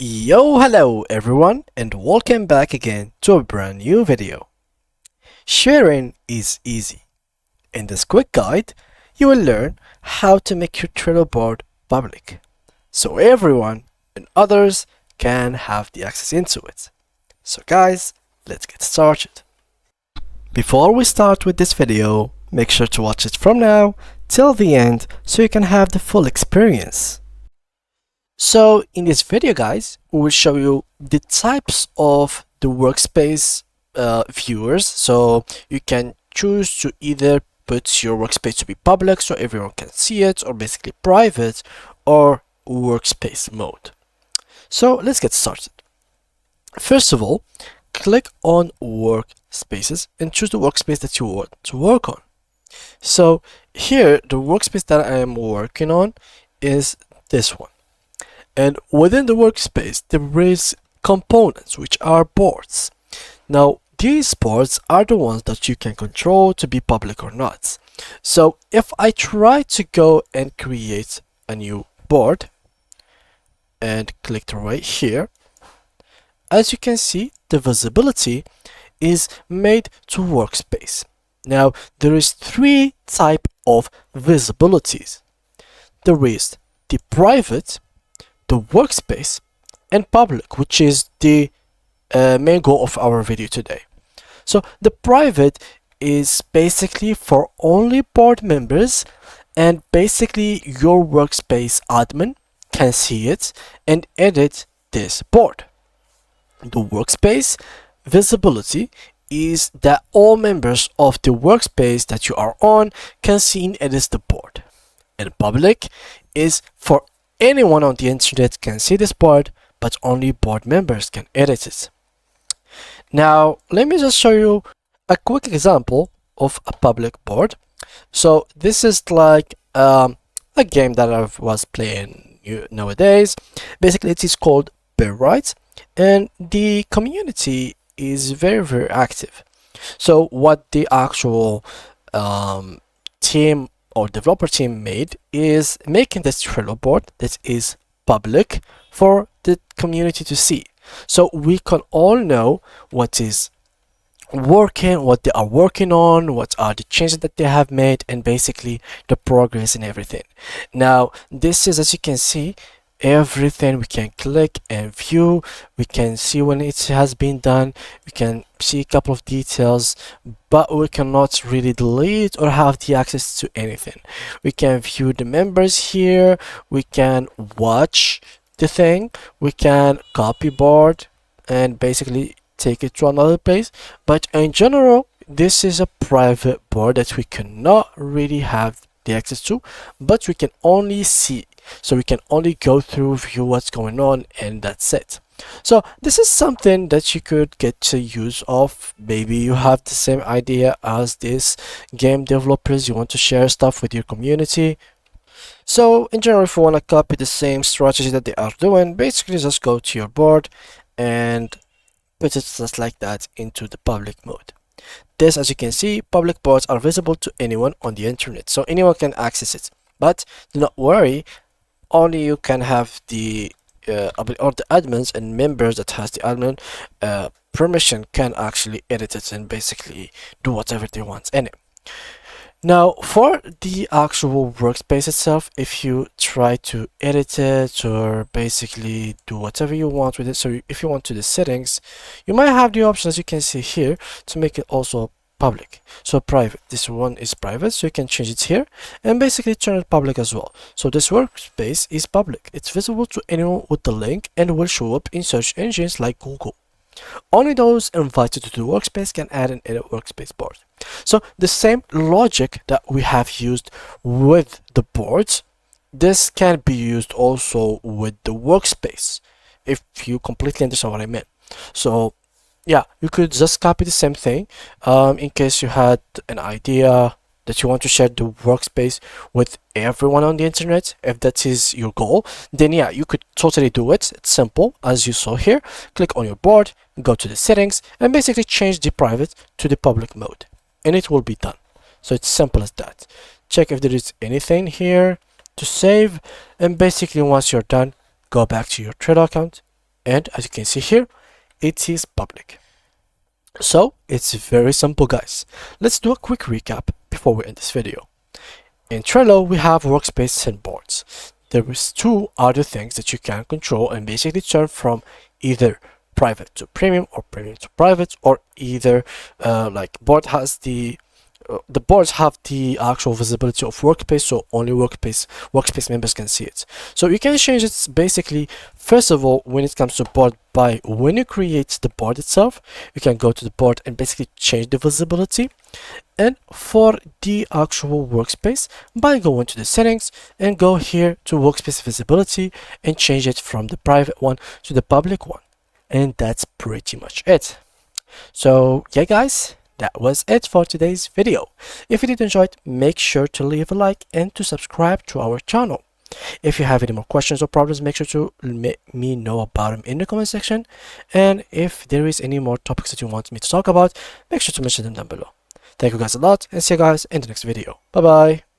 Hello everyone, and welcome back again to a brand new video. Sharing is easy. In this quick guide, you will learn how to make your Trello board public, so everyone and others can have the access into it. So guys, let's get started. Before we start with this video, make sure to watch it from now till the end so you can have the full experience. So in this video guys, we will show you the types of the workspace viewers. So you can choose to either put your workspace to be public so everyone can see it, or basically private, or workspace mode. So let's get started. First of all, click on workspaces and choose the workspace that you want to work on. So here, the workspace that I am working on is this one. And within the workspace, there is components, which are boards. Now, these boards are the ones that you can control to be public or not. So if I try to go and create a new board and click the right here, as you can see, the visibility is made to workspace. Now, there is three types of visibilities. There is the private, the workspace, and public, which is the main goal of our video today. So the private is basically for only board members, and basically your workspace admin can see it and edit this board. The workspace visibility is that all members of the workspace that you are on can see and edit the board. And public is for anyone on the internet can see this board, but only board members can edit it. Now, let me just show you a quick example of a public board. So this is like a game that I was playing nowadays. Basically, it is called Bear Rights, and the community is very active. So what the actual team or developer team made is making this Trello board that is public for the community to see. So we can all know what is working, what they are working on, what are the changes that they have made, and basically the progress and everything. Now, this is, as you can see, everything we can click and view. We can see when it has been done. We can see a couple of details, but we cannot really delete or have the access to anything. We can view the members here. We can watch the thing. We can copy board and basically take it to another place. But in general, this is a private board that we cannot really have the access to, but we can only see. So we can only go through, view what's going on, and that's it. So this is something that you could get to use of. Maybe you have the same idea as these game developers. You want to share stuff with your community. So in general, if you want to copy the same strategy that they are doing, basically just go to your board and put it just like that into the public mode. This, as you can see, public boards are visible to anyone on the internet, so anyone can access it. But do not worry, only you can have the or the admins and members that has the admin permission can actually edit it and basically do whatever they want in it. Now, for the actual workspace itself, if you try to edit it or basically do whatever you want with it, so if you want to the settings, you might have the option, as you can see here, to make it also public. So private, this one is private, so you can change it here and basically turn it public as well. So this workspace is public. It's visible to anyone with the link and will show up in search engines like Google. Only those invited to the workspace can add and edit workspace board. So the same logic that we have used with the boards, this can be used also with the workspace, if you completely understand what I meant. So yeah, you could just copy the same thing in case you had an idea that you want to share the workspace with everyone on the internet. If that is your goal, then yeah, you could totally do it. It's simple, as you saw here. Click on your board, go to the settings, and basically change the private to the public mode, and it will be done. So it's simple as that. Check if there is anything here to save, and basically once you're done, go back to your Trello account and as you can see here, it is public. So it's very simple, guys. Let's do a quick recap before we end this video. In Trello, we have workspace and boards. There is two other things that you can control and basically turn from either private to premium or premium to private, or either like board has the boards have the actual visibility of workspace, so only workspace members can see it. So you can change it basically, first of all, when it comes to board, by when you create the board itself, you can go to the board and basically change the visibility. And for the actual workspace, by going to the settings and go here to workspace visibility and change it from the private one to the public one. And that's pretty much it. So yeah, guys, that was it for today's video. If you did enjoy it, make sure to leave a like and to subscribe to our channel. If you have any more questions or problems, make sure to let me know about them in the comment section. And if there is any more topics that you want me to talk about, make sure to mention them down below. Thank you guys a lot, and see you guys in the next video. Bye bye.